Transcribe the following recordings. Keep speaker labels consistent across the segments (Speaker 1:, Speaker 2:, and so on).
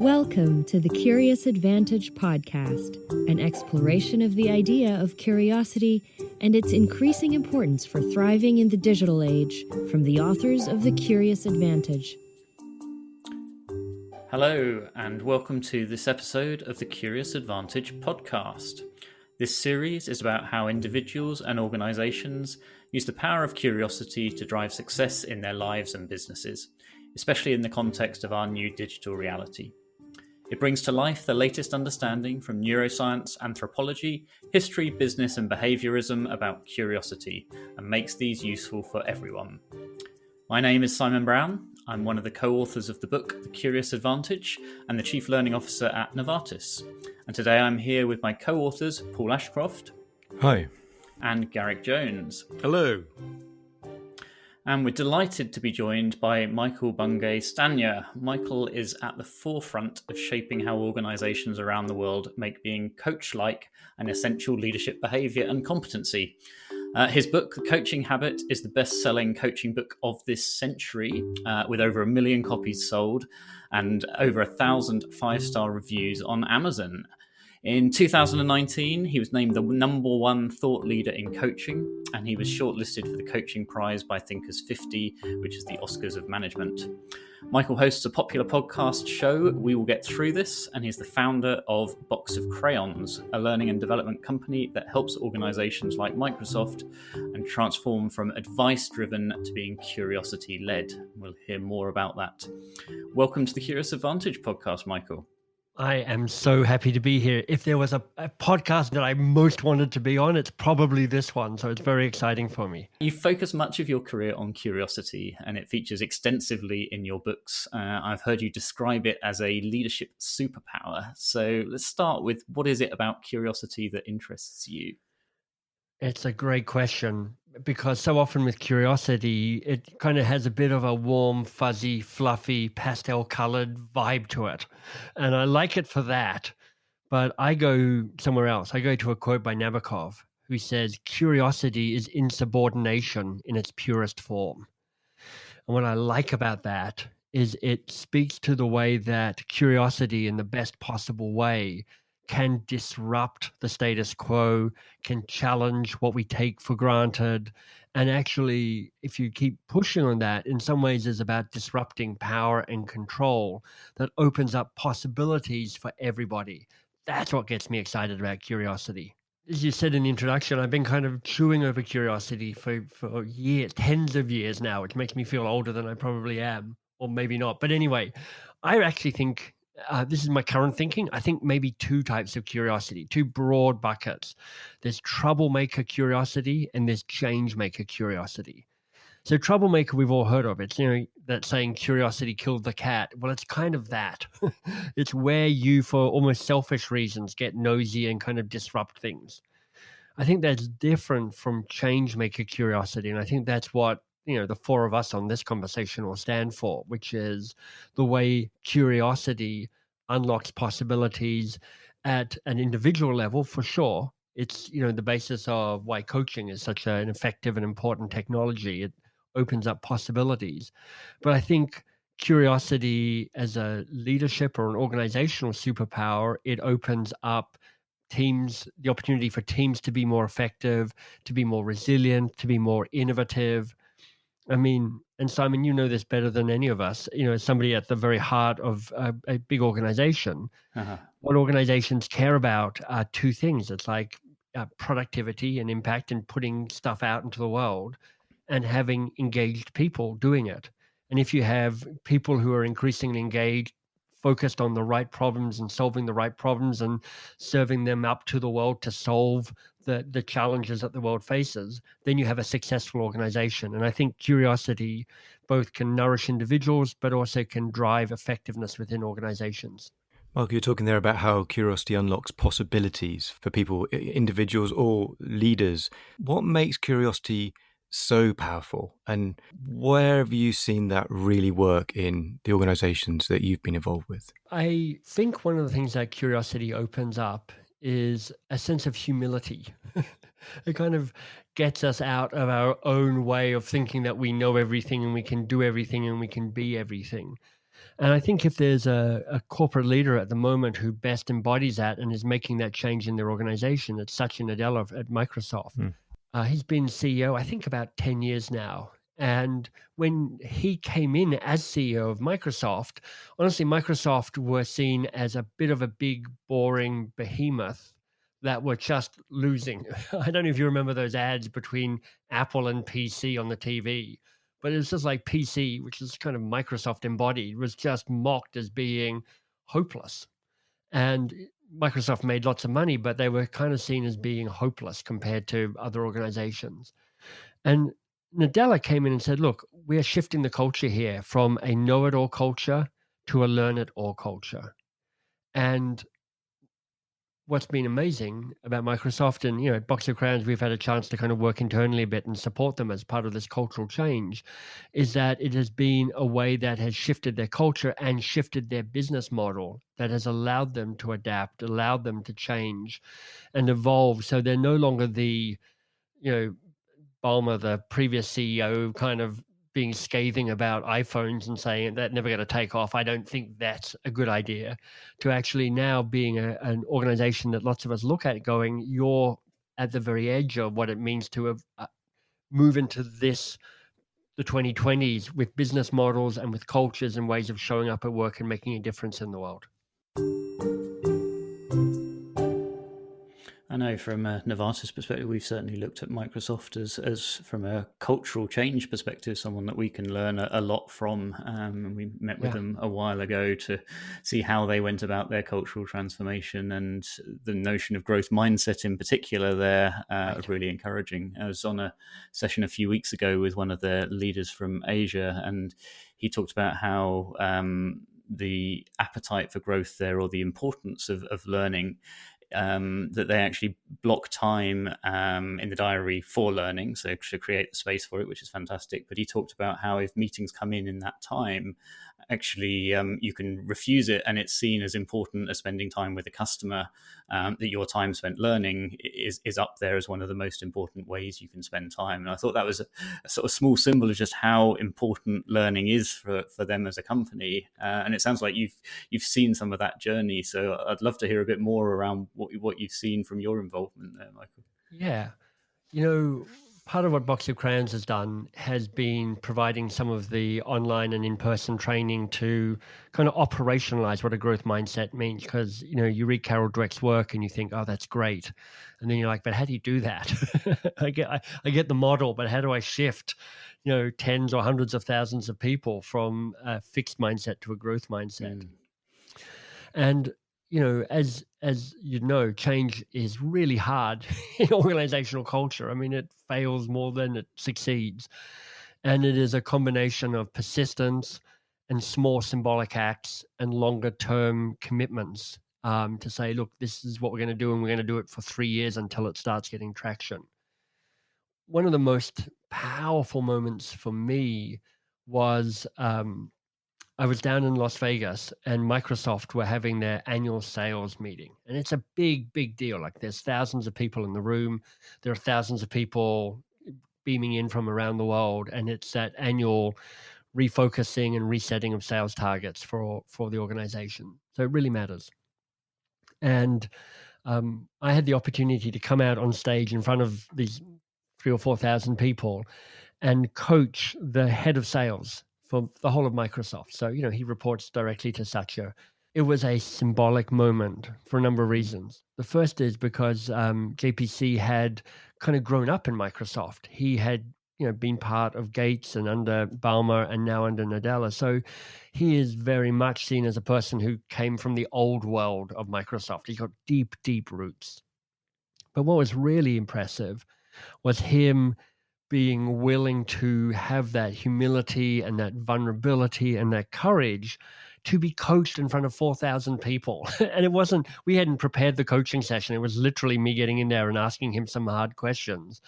Speaker 1: Welcome to the Curious Advantage podcast, an exploration of the idea of curiosity and its increasing importance for thriving in the digital age, from the authors of The Curious Advantage.
Speaker 2: Hello, and welcome to this episode of the Curious Advantage podcast. This series is about how individuals and organizations use the power of curiosity to drive success in their lives and businesses, especially in the context of our new digital reality. It brings to life the latest understanding from neuroscience, anthropology, history, business, and behaviourism about curiosity, and makes these useful for everyone. My name is Simon Brown. I'm one of the co-authors of the book The Curious Advantage and the Chief Learning Officer at Novartis. And today I'm here with my co-authors Paul Ashcroft.
Speaker 3: Hi.
Speaker 2: And Garrick Jones.
Speaker 3: Hello. And
Speaker 2: we're delighted to be joined by Michael Bungay Stanier. Michael is at the forefront of shaping how organisations around the world make being coach-like an essential leadership behaviour and competency. His book, The Coaching Habit, is the best-selling coaching book of this century, with over 1 million copies sold and over 1,000 five-star reviews on Amazon. In 2019, he was named the #1 thought leader in coaching, and he was shortlisted for the Coaching Prize by Thinkers 50, which is the Oscars of management. Michael hosts a popular podcast show, We Will Get Through This, and he's the founder of Box of Crayons, a learning and development company that helps organizations like Microsoft and transform from advice-driven to being curiosity-led. We'll hear more about that. Welcome to the Curious Advantage podcast, Michael.
Speaker 4: I am so happy to be here. If there was a podcast that I most wanted to be on, it's probably this one. So it's very exciting for me.
Speaker 2: You focus much of your career on curiosity, and it features extensively in your books. I've heard you describe it as a leadership superpower. So let's start with, what is it about curiosity that interests you?
Speaker 4: It's a great question, because so often with curiosity, it kind of has a bit of a warm, fuzzy, fluffy, pastel-colored vibe to it. And I like it for that. But I go somewhere else. I go to a quote by Nabokov, who says, "Curiosity is insubordination in its purest form." And what I like about that is it speaks to the way that curiosity, in the best possible way, can disrupt the status quo, can challenge what we take for granted. And actually, if you keep pushing on that, in some ways is about disrupting power and control that opens up possibilities for everybody. That's what gets me excited about curiosity. As you said in the introduction, I've been kind of chewing over curiosity for years, tens of years now, which makes me feel older than I probably am, or maybe not. But anyway, I actually think this is my current thinking. I think maybe two types of curiosity, two broad buckets. There's troublemaker curiosity and there's change maker curiosity. So troublemaker, we've all heard of. It's, that saying curiosity killed the cat. Well, it's kind of that. It's where you, for almost selfish reasons, get nosy and kind of disrupt things. I think that's different from change maker curiosity. And I think that's what the four of us on this conversation will stand for, which is the way curiosity unlocks possibilities at an individual level, for sure. It's, the basis of why coaching is such an effective and important technology. It opens up possibilities. But I think curiosity as a leadership or an organizational superpower, it opens up teams, the opportunity for teams to be more effective, to be more resilient, to be more innovative. I mean, and Simon, you know this better than any of us, as somebody at the very heart of a big organization. What organizations care about are two things. It's like productivity and impact and putting stuff out into the world, and having engaged people doing it. And if you have people who are increasingly engaged, focused on the right problems and solving the right problems and serving them up to the world to solve the challenges that the world faces, then you have a successful organization. And I think curiosity both can nourish individuals, but also can drive effectiveness within organizations.
Speaker 3: Mark, you're talking there about how curiosity unlocks possibilities for people, individuals or leaders. What makes curiosity so powerful, and where have you seen that really work in the organizations that you've been involved with?
Speaker 4: I think one of the things that curiosity opens up is a sense of humility. It kind of gets us out of our own way of thinking that we know everything and we can do everything and we can be everything. And I think if there's a corporate leader at the moment who best embodies that and is making that change in their organization, it's Satya Nadella at Microsoft. He's been CEO, I think, about 10 years now. And when he came in as CEO of Microsoft, honestly, Microsoft were seen as a bit of a big, boring behemoth that were just losing. I don't know if you remember those ads between Apple and PC on the TV, but it's just like PC, which is kind of Microsoft embodied, was just mocked as being hopeless. And Microsoft made lots of money, but they were kind of seen as being hopeless compared to other organizations. And Nadella came in and said, look, we're shifting the culture here from a know-it-all culture to a learn-it-all culture. And what's been amazing about Microsoft, and at Box of Crayons, we've had a chance to kind of work internally a bit and support them as part of this cultural change, is that it has been a way that has shifted their culture and shifted their business model, that has allowed them to adapt, allowed them to change and evolve. So they're no longer the, Ballmer, the previous CEO, kind of being scathing about iPhones and saying that's never going to take off. I don't think that's a good idea, to actually now being an organization that lots of us look at going, you're at the very edge of what it means to move into the 2020s with business models and with cultures and ways of showing up at work and making a difference in the world.
Speaker 2: I know from a Novartis perspective, we've certainly looked at Microsoft as from a cultural change perspective, someone that we can learn a lot from. And we met with them a while ago to see how they went about their cultural transformation, and the notion of growth mindset in particular there right. Really encouraging. I was on a session a few weeks ago with one of their leaders from Asia, and he talked about how the appetite for growth there, or the importance of learning, that they actually block time in the diary for learning, so to create the space for it, which is fantastic. But he talked about how if meetings come in that time, actually you can refuse it, and it's seen as important as spending time with a customer, that your time spent learning is up there as one of the most important ways you can spend time. And I thought that was a sort of small symbol of just how important learning is for them as a company. And it sounds like you've seen some of that journey, so I'd love to hear a bit more around what you've seen from your involvement there, Michael.
Speaker 4: Yeah. Part of what Box of Crayons has done has been providing some of the online and in-person training to kind of operationalize what a growth mindset means. Because, you read Carol Dweck's work and you think, oh, that's great. And then you're like, but how do you do that? I get the model, but how do I shift, tens or hundreds of thousands of people from a fixed mindset to a growth mindset? And as change is really hard in organizational culture. I mean, it fails more than it succeeds. And it is a combination of persistence and small symbolic acts and longer term commitments to say, look, this is what we're going to do, and we're going to do it for 3 years until it starts getting traction. One of the most powerful moments for me was I was down in Las Vegas, and Microsoft were having their annual sales meeting. And it's a big, big deal. Like, there's thousands of people in the room. There are thousands of people beaming in from around the world. And it's that annual refocusing and resetting of sales targets for the organization. So it really matters. And I had the opportunity to come out on stage in front of these 3,000 or 4,000 people and coach the head of sales for the whole of Microsoft. So, he reports directly to Satya. It was a symbolic moment for a number of reasons. The first is because JPC had kind of grown up in Microsoft. He had, been part of Gates and under Ballmer and now under Nadella. So he is very much seen as a person who came from the old world of Microsoft. He's got deep, deep roots. But what was really impressive was him being willing to have that humility and that vulnerability and that courage to be coached in front of 4,000 people. And we hadn't prepared the coaching session. It was literally me getting in there and asking him some hard questions,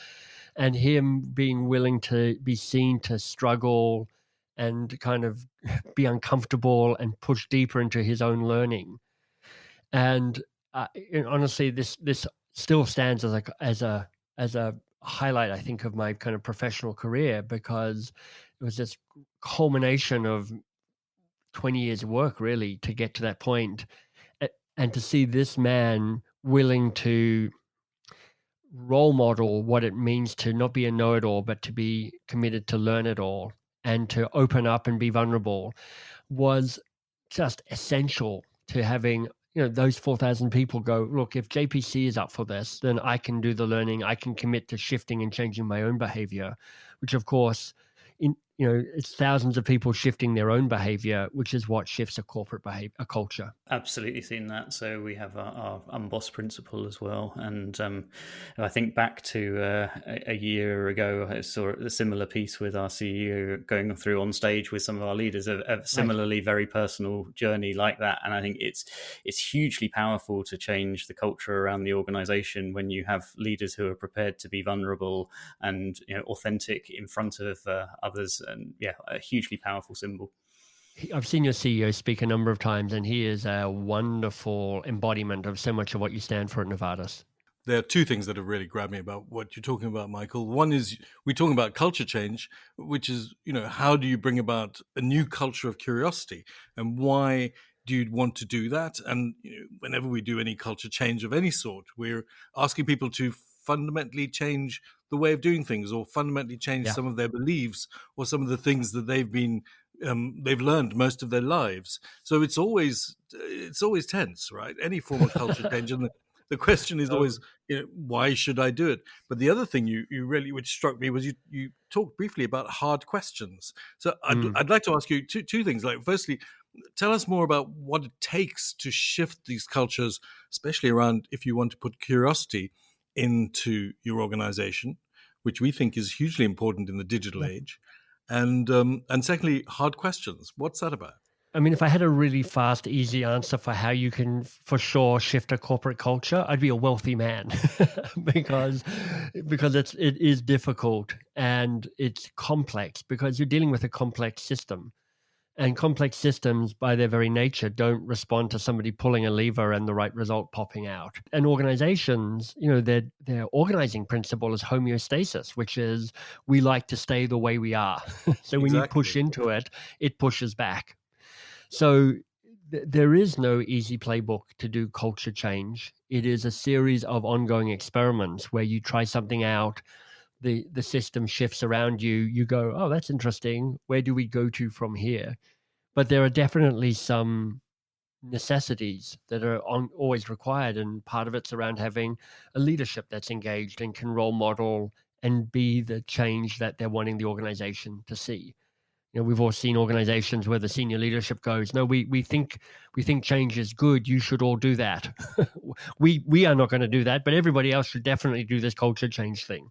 Speaker 4: and him being willing to be seen to struggle and kind of be uncomfortable and push deeper into his own learning. And honestly, this still stands as a highlight, I think, of my kind of professional career, because it was this culmination of 20 years of work really to get to that point. And to see this man willing to role model what it means to not be a know-it-all, but to be committed to learn it all and to open up and be vulnerable was just essential to having, those 4,000 people go, look, if JPC is up for this, then I can do the learning. I can commit to shifting and changing my own behavior, which of course, it's thousands of people shifting their own behavior, which is what shifts a corporate behavior, a culture.
Speaker 2: Absolutely seen that. So we have our unboss principle as well. And I think back to a year ago, I saw a similar piece with our CEO going through on stage with some of our leaders, a similarly very personal journey like that. And I think it's hugely powerful to change the culture around the organization when you have leaders who are prepared to be vulnerable and authentic in front of others. And a hugely powerful symbol.
Speaker 4: I've seen your CEO speak a number of times, and he is a wonderful embodiment of so much of what you stand for at Novartis.
Speaker 5: There are two things that have really grabbed me about what you're talking about, Michael. One is we're talking about culture change, which is, how do you bring about a new culture of curiosity, and why do you want to do that? And whenever we do any culture change of any sort, we're asking people to fundamentally change the way of doing things, or fundamentally change some of their beliefs, or some of the things that they've learned most of their lives. So it's always tense, right? Any form of culture change, and the question is always, why should I do it? But the other thing you really, which struck me, was you talked briefly about hard questions. So I'd like to ask you two things. Like, firstly, tell us more about what it takes to shift these cultures, especially around if you want to put curiosity into your organization, which we think is hugely important in the digital age. And secondly, hard questions. What's that about?
Speaker 4: I mean, if I had a really fast, easy answer for how you can, for sure, shift a corporate culture, I'd be a wealthy man because it is difficult and it's complex, because you're dealing with a complex system. And complex systems, by their very nature, don't respond to somebody pulling a lever and the right result popping out. And organizations, their organizing principle is homeostasis, which is we like to stay the way we are. So when you push into it, it pushes back. So there is no easy playbook to do culture change. It is a series of ongoing experiments where you try something out. The system shifts around you. You go, oh, that's interesting. Where do we go to from here? But there are definitely some necessities that are always required. And part of it's around having a leadership that's engaged and can role model and be the change that they're wanting the organization to see. We've all seen organizations where the senior leadership goes, no, we think change is good. You should all do that. we are not going to do that, but everybody else should definitely do this culture change thing.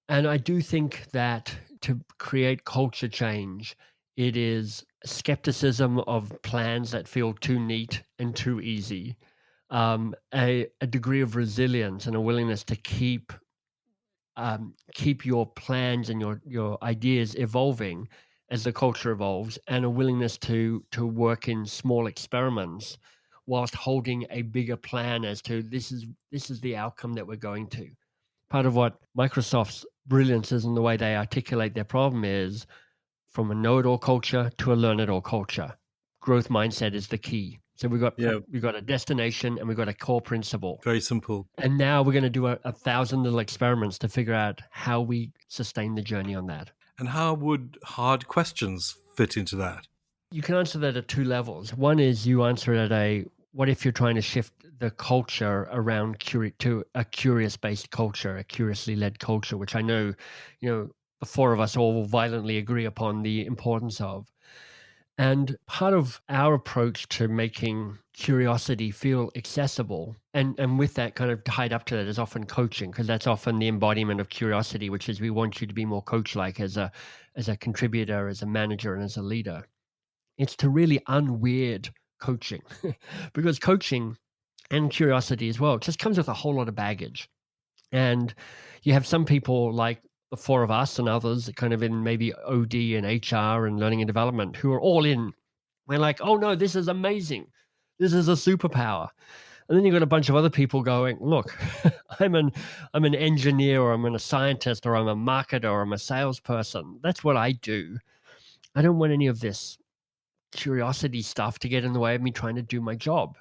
Speaker 4: And I do think that to create culture change, it is skepticism of plans that feel too neat and too easy, a degree of resilience and a willingness to keep your plans and your ideas evolving as the culture evolves, and a willingness to work in small experiments whilst holding a bigger plan as to this is the outcome that we're going to. Part of what Microsoft's brilliance is in the way they articulate their problem is from a know-it-all culture to a learn-it-all culture. Growth mindset is the key. So we've got a destination and we've got a core principle.
Speaker 5: Very simple.
Speaker 4: And now we're going to do 1,000 little experiments to figure out how we sustain the journey on that.
Speaker 5: And how would hard questions fit into that?
Speaker 4: You can answer that at two levels. One is you answer it at what if you're trying to shift the culture around to a curious-based culture, a curiously led culture, which I know, the four of us all violently agree upon the importance of. And part of our approach to making curiosity feel accessible, and with that kind of tied up to that is often coaching, because that's often the embodiment of curiosity, which is we want you to be more coach-like as a contributor, as a manager, and as a leader. It's to really unweird coaching, because coaching and curiosity as well just comes with a whole lot of baggage. And you have some people like the four of us and others kind of in maybe OD and HR and learning and development who are all in. We're like, oh no, this is amazing. This is a superpower. And then you've got a bunch of other people going, look, I'm an engineer, or I'm a scientist, or I'm a marketer, or I'm a salesperson. That's what I do. I don't want any of this curiosity stuff to get in the way of me trying to do my job.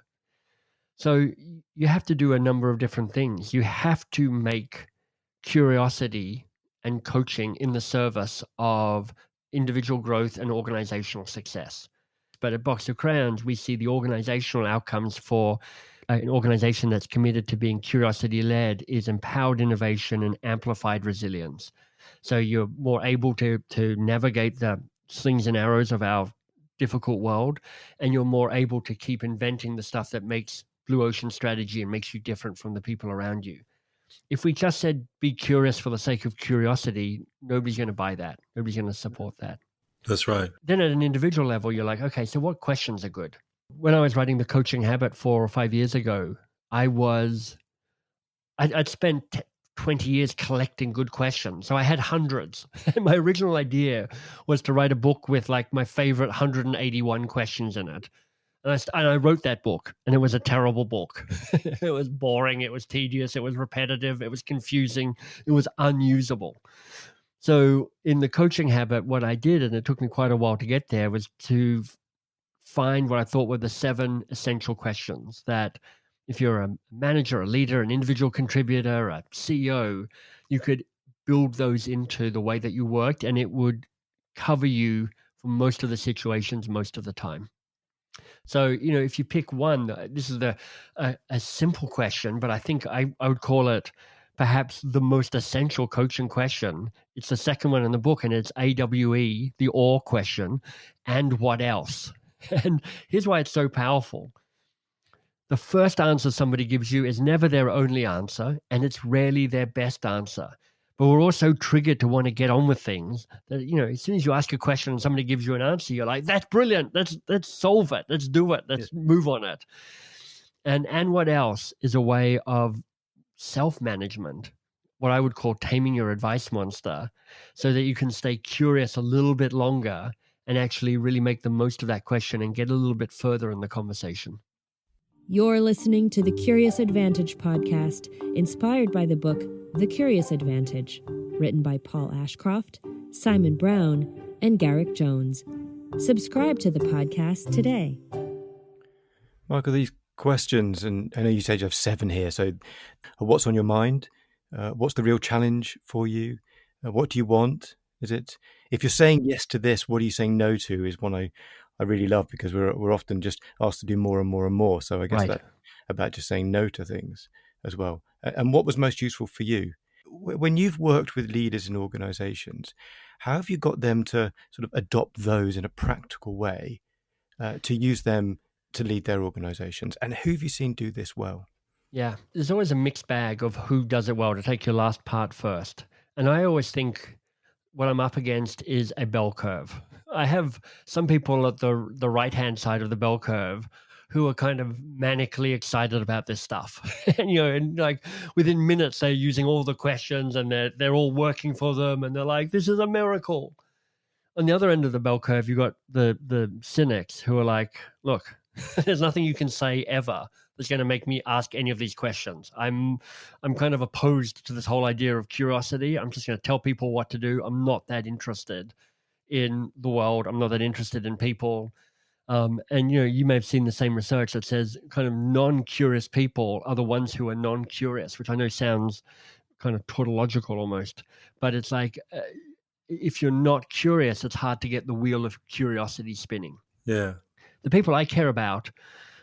Speaker 4: So you have to do a number of different things. You have to make curiosity and coaching in the service of individual growth and organizational success. But at Box of Crayons, we see the organizational outcomes for an organization that's committed to being curiosity-led is empowered innovation and amplified resilience. So you're more able to navigate the slings and arrows of our difficult world, and you're more able to keep inventing the stuff that makes blue ocean strategy and makes you different from the people around you. If we just said be curious for the sake of curiosity, nobody's going to buy that. Nobody's going to support that.
Speaker 5: That's right.
Speaker 4: Then at an individual level, you're like, okay, so what questions are good? When I was writing The Coaching Habit 4 or 5 years ago, I'd spent 20 years collecting good questions. So I had hundreds. My original idea was to write a book with like my favorite 181 questions in it. And I wrote that book, and it was a terrible book. It was boring. It was tedious. It was repetitive. It was confusing. It was unusable. So in The Coaching Habit, what I did, and it took me quite a while to get there, was to find what I thought were the 7 essential questions that if you're a manager, a leader, an individual contributor, a CEO, you could build those into the way that you worked, and it would cover you for most of the situations most of the time. So, if you pick one, this is a simple question, but I think I would call it perhaps the most essential coaching question. It's the second one in the book, and it's AWE, the or question, and what else? And here's why it's so powerful. The first answer somebody gives you is never their only answer, and it's rarely their best answer. But we're also triggered to want to get on with things. That, as soon as you ask a question and somebody gives you an answer, you're like, that's brilliant. Let's solve it. Let's do it. Let's move on it. And what else is a way of self-management, what I would call taming your advice monster, so that you can stay curious a little bit longer and actually really make the most of that question and get a little bit further in the conversation.
Speaker 1: You're listening to the Curious Advantage podcast, inspired by the book The Curious Advantage, written by Paul Ashcroft, Simon Brown, and Garrick Jones. Subscribe to the podcast today.
Speaker 3: Michael, these questions, and I know you said you have 7 here, so what's on your mind? What's the real challenge for you? What do you want? Is it, if you're saying yes to this, what are you saying no to, is one I really love, because we're often just asked to do more and more and more. So I guess that about just saying no to things as well. And what was most useful for you? When you've worked with leaders in organizations, how have you got them to sort of adopt those in a practical way, to use them to lead their organizations? And who have you seen do this well?
Speaker 4: Yeah, there's always a mixed bag of who does it well, to take your last part first. And I always think what I'm up against is a bell curve. I have some people at the right-hand side of the bell curve who are kind of manically excited about this stuff. And like within minutes, they're using all the questions and they're all working for them. And they're like, this is a miracle. On the other end of the bell curve, you got the cynics who are like, look, there's nothing you can say ever that's going to make me ask any of these questions. I'm kind of opposed to this whole idea of curiosity. I'm just going to tell people what to do. I'm not that interested in the world. I'm not that interested in people. And you may have seen the same research that says kind of non-curious people are the ones who are non-curious, which I know sounds kind of tautological almost, but it's like if you're not curious, it's hard to get the wheel of curiosity spinning.
Speaker 5: Yeah.
Speaker 4: The people I care about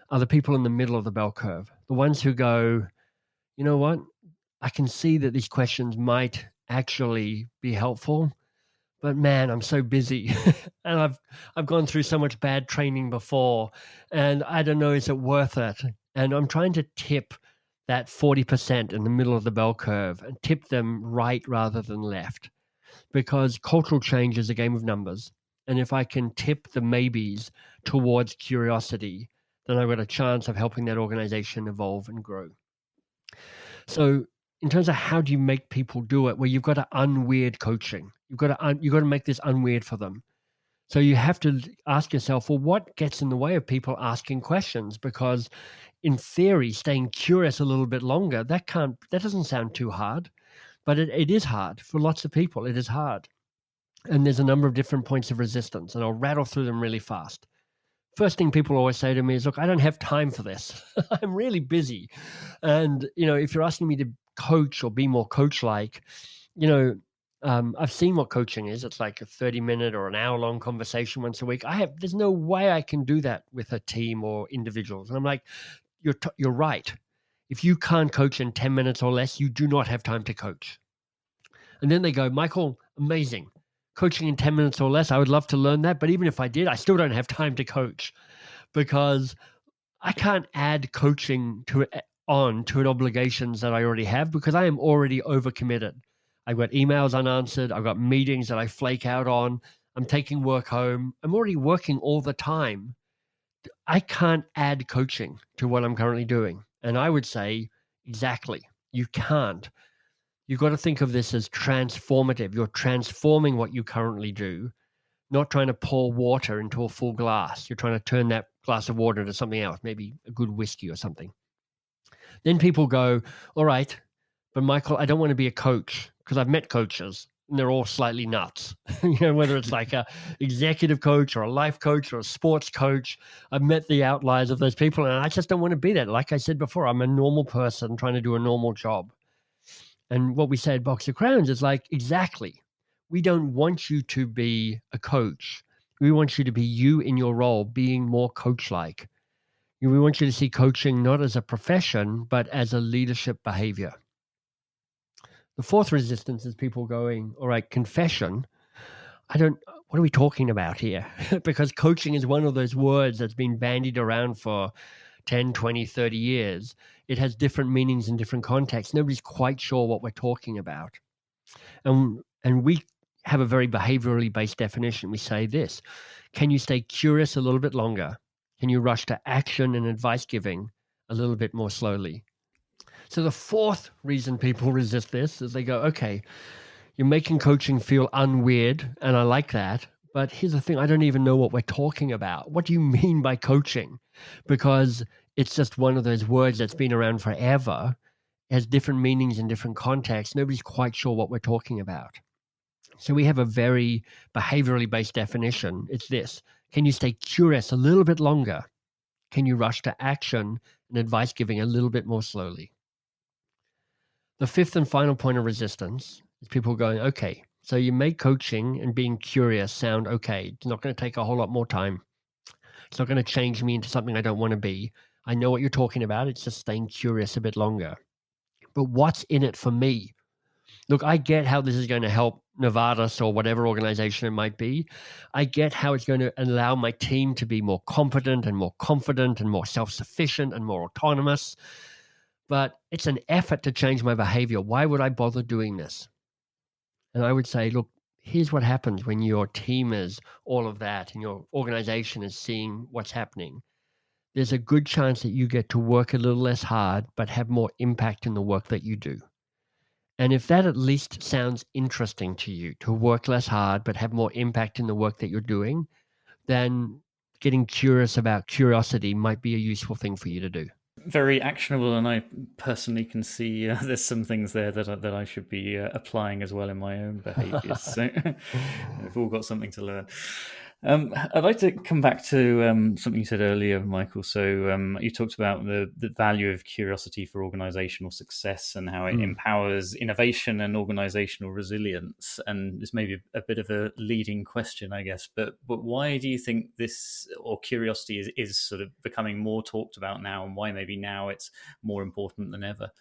Speaker 4: are the people in the middle of the bell curve, the ones who go, you know what, I can see that these questions might actually be helpful, but man, I'm so busy and I've gone through so much bad training before, and I don't know, is it worth it? And I'm trying to tip that 40% in the middle of the bell curve and tip them right rather than left, because cultural change is a game of numbers. And if I can tip the maybes towards curiosity, then I've got a chance of helping that organization evolve and grow. So in terms of how do you make people do it, well, you've got to unweird coaching. You've got to make this unweird for them. So you have to ask yourself, well, what gets in the way of people asking questions? Because in theory, staying curious a little bit longer, that doesn't sound too hard, but it is hard for lots of people. It is hard. And there's a number of different points of resistance, and I'll rattle through them really fast. first thing people always say to me is, look, I don't have time for this. I'm really busy. And, if you're asking me to coach or be more coach-like, I've seen what coaching is. It's like a 30-minute or an hour-long conversation once a week. There's no way I can do that with a team or individuals. And I'm like, you're right. If you can't coach in 10 minutes or less, you do not have time to coach. And then they go, Michael, amazing. Coaching in 10 minutes or less, I would love to learn that. But even if I did, I still don't have time to coach because I can't add coaching to obligations that I already have because I am already overcommitted. I've got emails unanswered. I've got meetings that I flake out on. I'm taking work home. I'm already working all the time. I can't add coaching to what I'm currently doing. And I would say, exactly, you can't. You've got to think of this as transformative. You're transforming what you currently do, not trying to pour water into a full glass. You're trying to turn that glass of water into something else, maybe a good whiskey or something. Then people go, all right, but Michael, I don't want to be a coach because I've met coaches and they're all slightly nuts. Whether it's like a executive coach or a life coach or a sports coach, I've met the outliers of those people and I just don't want to be that. Like I said before, I'm a normal person trying to do a normal job. And what we say at Box of Crayons is like, exactly. We don't want you to be a coach. We want you to be you in your role, being more coach-like. We want you to see coaching not as a profession, but as a leadership behavior. The fourth resistance is people going, all right, confession. What are we talking about here? Because coaching is one of those words that's been bandied around for 10, 20, 30 years. It has different meanings in different contexts. Nobody's quite sure what we're talking about. And we have a very behaviorally based definition. We say this: can you stay curious a little bit longer? Can you rush to action and advice giving a little bit more slowly? So the fourth reason people resist this is they go, okay, you're making coaching feel unweird, and I like that. But here's the thing, I don't even know what we're talking about. What do you mean by coaching? Because it's just one of those words that's been around forever, has different meanings in different contexts. Nobody's quite sure what we're talking about. So we have a very behaviorally based definition. It's this: can you stay curious a little bit longer? Can you rush to action and advice giving a little bit more slowly? The fifth and final point of resistance is people going, okay, so you make coaching and being curious sound okay. It's not going to take a whole lot more time. It's not going to change me into something I don't want to be. I know what you're talking about. It's just staying curious a bit longer. But what's in it for me? Look, I get how this is going to help Novartis or whatever organization it might be. I get how it's going to allow my team to be more competent and more confident and more self-sufficient and more autonomous. But it's an effort to change my behavior. Why would I bother doing this? And I would say, look, here's what happens when your team is all of that and your organization is seeing what's happening. There's a good chance that you get to work a little less hard, but have more impact in the work that you do. And if that at least sounds interesting to you, to work less hard, but have more impact in the work that you're doing, then getting curious about curiosity might be a useful thing for you to do.
Speaker 2: Very actionable, and I personally can see there's some things there that I should be applying as well in my own behaviours. So we've all got something to learn. I'd like to come back to something you said earlier, Michael. So you talked about the value of curiosity for organizational success and how it empowers innovation and organizational resilience. And this may be a bit of a leading question, I guess, but why do you think this, or curiosity is sort of becoming more talked about now, and why maybe now it's more important than ever?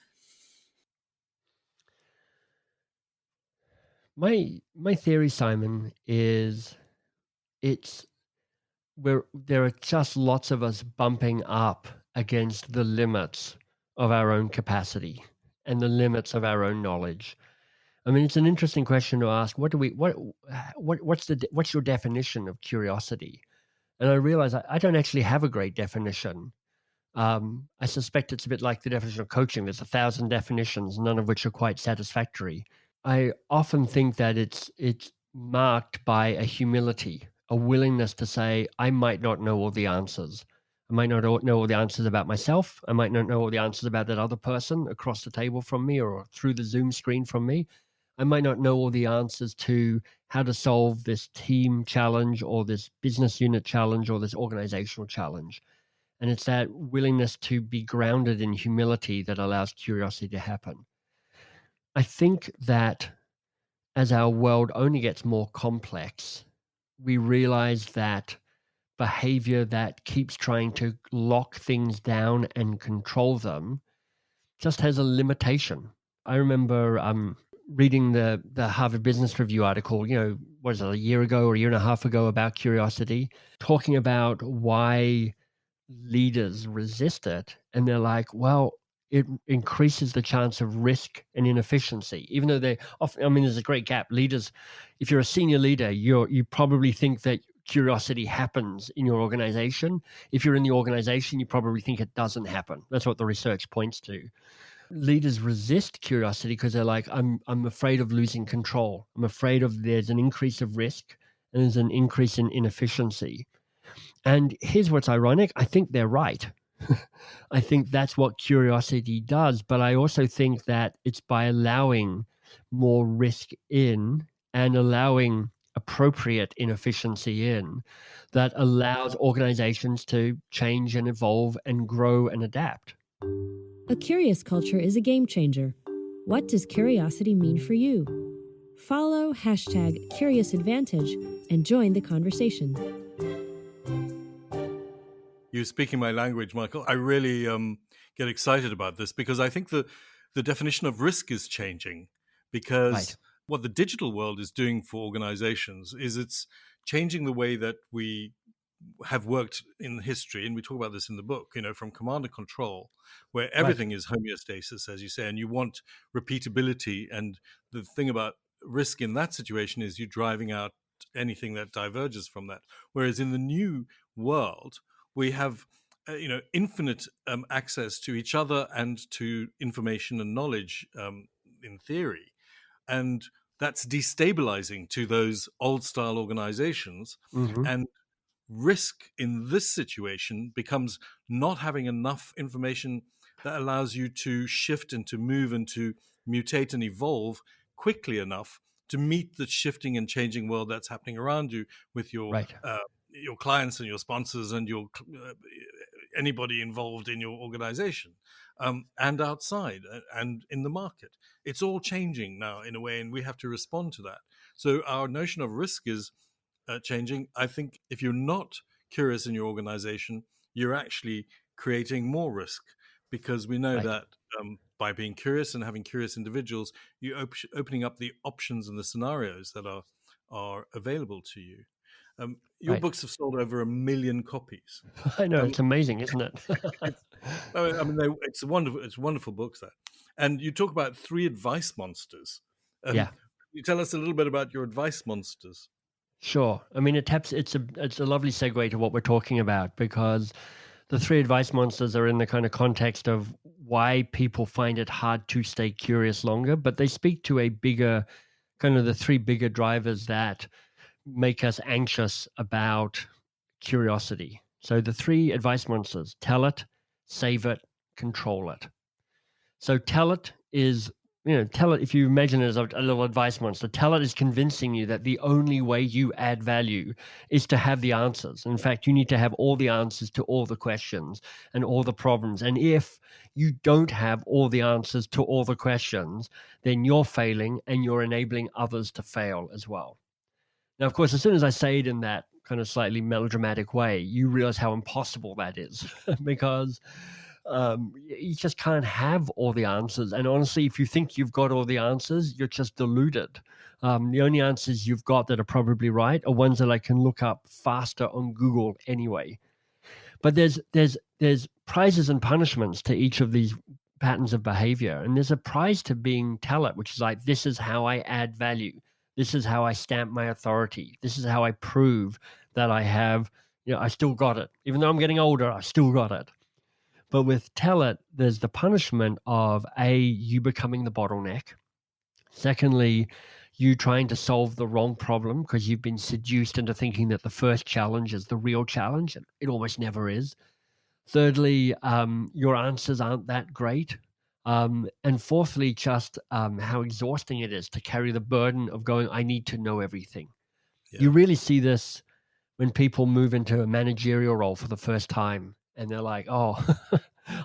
Speaker 4: My theory, Simon, is there are just lots of us bumping up against the limits of our own capacity and the limits of our own knowledge. I mean, it's an interesting question to ask. What's your definition of curiosity? And I realize I don't actually have a great definition. I suspect it's a bit like the definition of coaching. There's 1,000 definitions, none of which are quite satisfactory. I often think that it's marked by a humility, a willingness to say, I might not know all the answers. I might not know all the answers about myself. I might not know all the answers about that other person across the table from me or through the Zoom screen from me. I might not know all the answers to how to solve this team challenge or this business unit challenge or this organizational challenge. And it's that willingness to be grounded in humility that allows curiosity to happen. I think that as our world only gets more complex, we realize that behavior that keeps trying to lock things down and control them just has a limitation. I remember reading the Harvard Business Review article, what is it, a year ago or a year and a half ago about curiosity, talking about why leaders resist it. And they're like, well, it increases the chance of risk and inefficiency, even though they often, there's a great gap. Leaders, if you're a senior leader, you probably think that curiosity happens in your organization. If you're in the organization, you probably think it doesn't happen. That's what the research points to. Leaders resist curiosity because they're like, I'm afraid of losing control. I'm afraid of there's an increase of risk and there's an increase in inefficiency. And here's what's ironic. I think they're right. I think that's what curiosity does. But I also think that it's by allowing more risk in and allowing appropriate inefficiency in that allows organizations to change and evolve and grow and adapt.
Speaker 1: A curious culture is a game changer. What does curiosity mean for you? Follow #CuriousAdvantage and join the conversation.
Speaker 5: You're speaking my language, Michael. I really get excited about this because I think the definition of risk is changing, because
Speaker 4: Right.
Speaker 5: what the digital world is doing for organizations is it's changing the way that we have worked in history. And we talk about this in the book, from command and control, where everything is homeostasis, as you say, and you want repeatability. And the thing about risk in that situation is you're driving out anything that diverges from that. Whereas in the new world, we have infinite access to each other and to information and knowledge in theory. And that's destabilizing to those old style organizations.
Speaker 4: Mm-hmm.
Speaker 5: And risk in this situation becomes not having enough information that allows you to shift and to move and to mutate and evolve quickly enough to meet the shifting and changing world that's happening around you with your clients and your sponsors and your anybody involved in your organization, and outside and in the market. It's all changing now in a way, and we have to respond to that. So our notion of risk is changing. I think if you're not curious in your organization, you're actually creating more risk, because we know that by being curious and having curious individuals, you're opening up the options and the scenarios that are available to you. Your books have sold over 1 million copies.
Speaker 4: I know, it's amazing, isn't it?
Speaker 5: It's wonderful books there. And you talk about 3 advice monsters. Can you tell us a little bit about your advice monsters?
Speaker 4: Sure. It's a lovely segue to what we're talking about, because the 3 advice monsters are in the kind of context of why people find it hard to stay curious longer, but they speak to a bigger, kind of the 3 bigger drivers that make us anxious about curiosity. So the 3 advice monsters: tell it, save it, control it. So tell it is, tell it, if you imagine it as a little advice monster, tell it is convincing you that the only way you add value is to have the answers. In fact, you need to have all the answers to all the questions and all the problems. And if you don't have all the answers to all the questions, then you're failing and you're enabling others to fail as well. Now, of course, as soon as I say it in that kind of slightly melodramatic way, you realize how impossible that is, because you just can't have all the answers. And honestly, if you think you've got all the answers, you're just deluded. The only answers you've got that are probably right are ones that I can look up faster on Google anyway. But there's prizes and punishments to each of these patterns of behavior. And there's a prize to being tell it, which is like, this is how I add value. This is how I stamp my authority. This is how I prove that I have, I still got it. Even though I'm getting older, I still got it. But with tell it, there's the punishment of you becoming the bottleneck. Secondly, you trying to solve the wrong problem because you've been seduced into thinking that the first challenge is the real challenge. It almost never is. Thirdly, your answers aren't that great. And fourthly, just how exhausting it is to carry the burden of going, I need to know everything.
Speaker 5: Yeah.
Speaker 4: You really see this when people move into a managerial role for the first time and they're like, oh,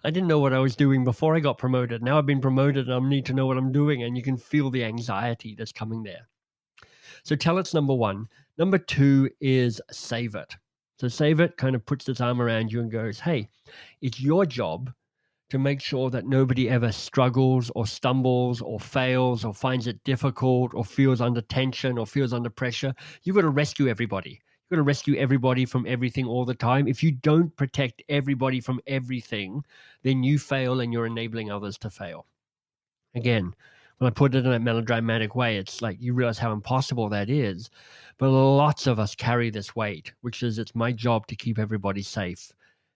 Speaker 4: I didn't know what I was doing before I got promoted. Now I've been promoted and I need to know what I'm doing. And you can feel the anxiety that's coming there. So tell it's number one. Number two is save it. So save it kind of puts its arm around you and goes, hey, it's your job to make sure that nobody ever struggles or stumbles or fails or finds it difficult or feels under tension or feels under pressure. You've got to rescue everybody. You've got to rescue everybody from everything all the time. If you don't protect everybody from everything, then you fail and you're enabling others to fail. Again, when I put it in a melodramatic way, it's like you realize how impossible that is. But lots of us carry this weight, which is it's my job to keep everybody safe.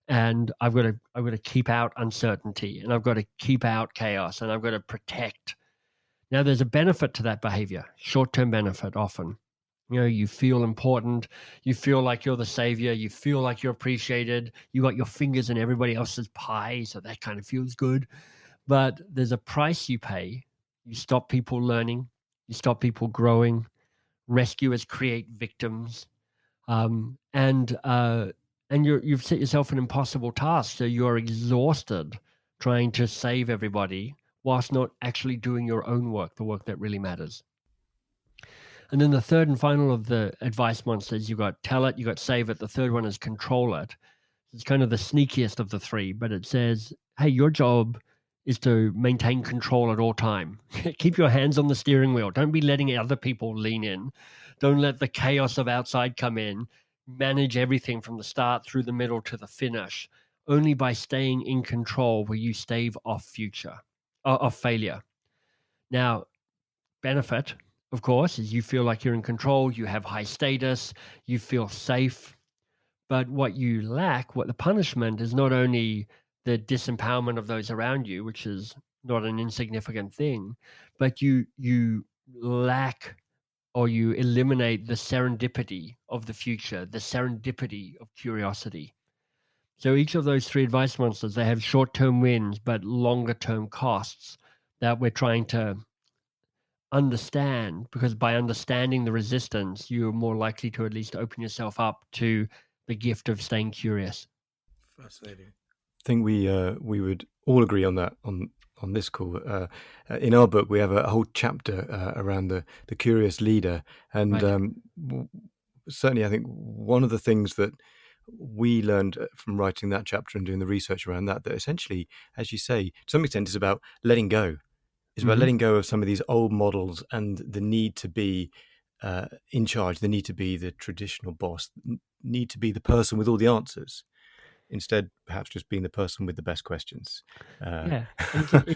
Speaker 4: And I've got to keep out uncertainty, and I've got to keep out chaos, and I've got to protect. Now, there's a benefit to that behavior, short-term benefit often. You know, you feel important, you feel like you're the savior, you feel like you're appreciated, you got your fingers in everybody else's pie, so that kind of feels good. But there's a price you pay. You stop people learning, you stop people growing. Rescuers create victims, and you've set yourself an impossible task. So you're exhausted trying to save everybody whilst not actually doing your own work, the work that really matters. And then the third and final of the advice monsters, you got tell it, you got save it. The third one is control it. It's kind of the sneakiest of the three, but it says, hey, your job is to maintain control at all time. Keep your hands on the steering wheel. Don't be letting other people lean in. Don't let the chaos of outside come in. Manage everything from the start through the middle to the finish. Only by staying in control will you stave off failure. Now, benefit, of course, is you feel like you're in control. You have high status. You feel safe. But what you lack, what the punishment is, not only the disempowerment of those around you, which is not an insignificant thing, but you lack or you eliminate the serendipity of the future, the serendipity of curiosity. So each of those three advice monsters, they have short-term wins, but longer-term costs that we're trying to understand, because by understanding the resistance, you're more likely to at least open yourself up to the gift of staying curious.
Speaker 5: Fascinating.
Speaker 3: I think we would all agree on that on this call. In our book, we have a whole chapter around the curious leader, and
Speaker 4: Right.
Speaker 3: Certainly, I think one of the things that we learned from writing that chapter and doing the research around that essentially, as you say, to some extent, is about letting go. It's about letting go of some of these old models and the need to be in charge, the need to be the traditional boss, need to be the person with all the answers. Instead, perhaps just being the person with the best questions,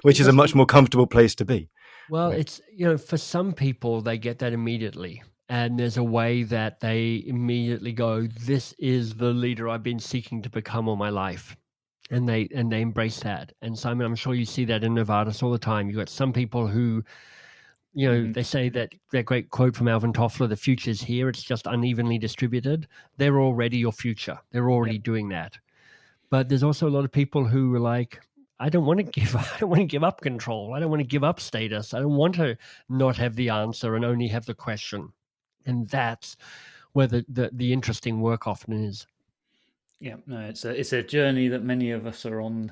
Speaker 3: which is a much more comfortable place to be.
Speaker 4: Well, it's, for some people, they get that immediately. And there's a way that they immediately go, this is the leader I've been seeking to become all my life. And they embrace that. And Simon, I'm sure you see that in Novartis all the time. You've got some people who, they say that great quote from Alvin Toffler, the future's here, it's just unevenly distributed. They're already your future. They're already doing that. But there's also a lot of people who are like, I don't want to give up control. I don't want to give up status. I don't want to not have the answer and only have the question. And that's where the interesting work often is.
Speaker 2: Yeah, no, it's a journey that many of us are on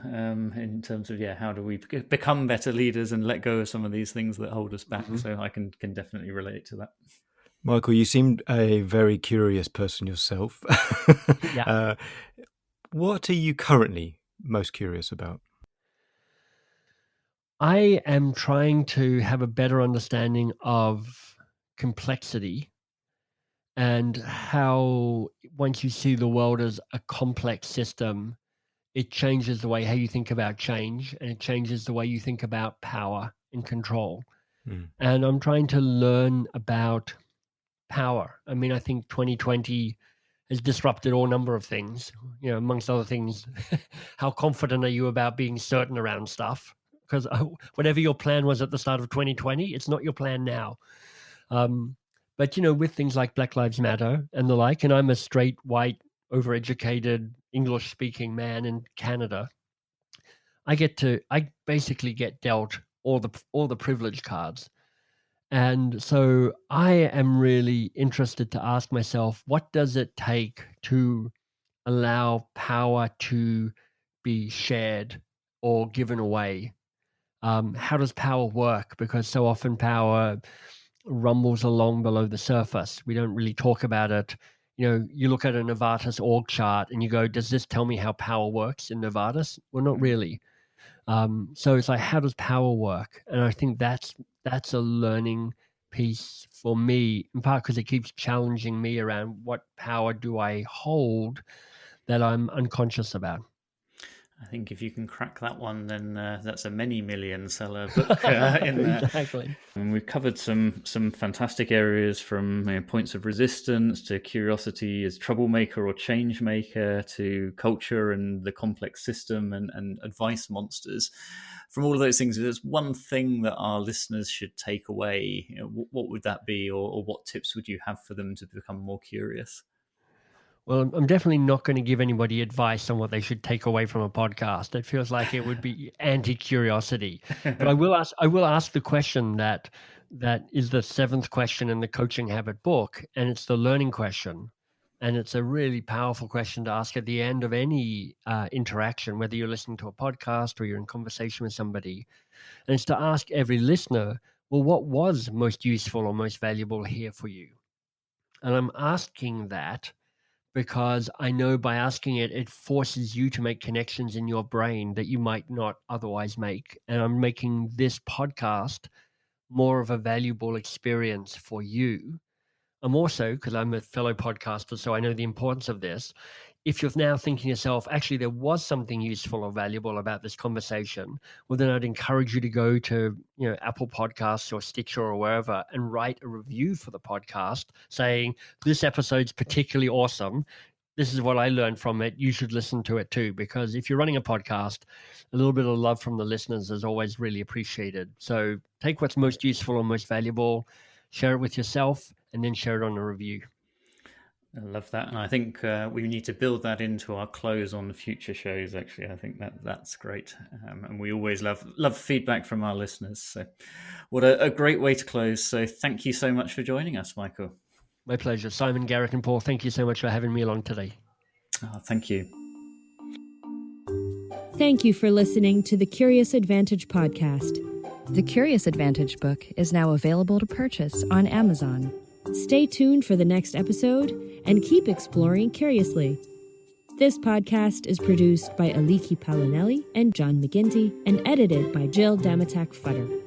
Speaker 2: in terms of how do we become better leaders and let go of some of these things that hold us back. So I can definitely relate to that.
Speaker 3: Michael, you seemed a very curious person yourself.
Speaker 4: Yeah.
Speaker 3: What are you currently most curious about?
Speaker 4: I am trying to have a better understanding of complexity and how once you see the world as a complex system, it changes the way how you think about change, and it changes the way you think about power and control. And I'm trying to learn about power. I mean, I think 2020 has disrupted all number of things, amongst other things. How confident are you about being certain around stuff? Because whatever your plan was at the start of 2020, it's not your plan now. But, with things like Black Lives Matter and the like, and I'm a straight, white, overeducated, English-speaking man in Canada, I basically get dealt all the privilege cards. And so I am really interested to ask myself, what does it take to allow power to be shared or given away? How does power work? Because so often power rumbles along below the surface. We don't really talk about it. You look at a Novartis org chart and you go, does this tell me how power works in Novartis? Well, not really. So it's like, how does power work? And I think that's a learning piece for me, in part because it keeps challenging me around what power do I hold that I'm unconscious about.
Speaker 2: I think if you can crack that one, then that's a many million seller book in there.
Speaker 4: Exactly.
Speaker 2: And we've covered some fantastic areas from points of resistance to curiosity as troublemaker or change maker to culture and the complex system and advice monsters. From all of those things, if there's one thing that our listeners should take away, what would that be, or what tips would you have for them to become more curious?
Speaker 4: Well, I'm definitely not going to give anybody advice on what they should take away from a podcast. It feels like it would be anti-curiosity. But I will ask the question that is the 7th question in the Coaching Habit book, and it's the learning question. And it's a really powerful question to ask at the end of any interaction, whether you're listening to a podcast or you're in conversation with somebody. And it's to ask every listener, well, what was most useful or most valuable here for you? And I'm asking that because I know by asking it, it forces you to make connections in your brain that you might not otherwise make. And I'm making this podcast more of a valuable experience for you. I'm also, because I'm a fellow podcaster, so I know the importance of this. If you're now thinking to yourself, actually, there was something useful or valuable about this conversation, well, then I'd encourage you to go to Apple Podcasts or Stitcher or wherever and write a review for the podcast saying, this episode's particularly awesome. This is what I learned from it. You should listen to it too, because if you're running a podcast, a little bit of love from the listeners is always really appreciated. So take what's most useful or most valuable, share it with yourself, and then share it on a review.
Speaker 2: I love that, and I think we need to build that into our close on the future shows. Actually, I think that's great, and we always love feedback from our listeners. So, what a great way to close! So, thank you so much for joining us, Michael.
Speaker 4: My pleasure, Simon, Garrick, and Paul. Thank you so much for having me along today.
Speaker 2: Thank you.
Speaker 1: Thank you for listening to the Curious Advantage podcast.
Speaker 6: The Curious Advantage book is now available to purchase on Amazon.
Speaker 1: Stay tuned for the next episode and keep exploring curiously. This podcast is produced by Aliki Paolinelis and John McGinty and edited by Jill Damatac-Futter.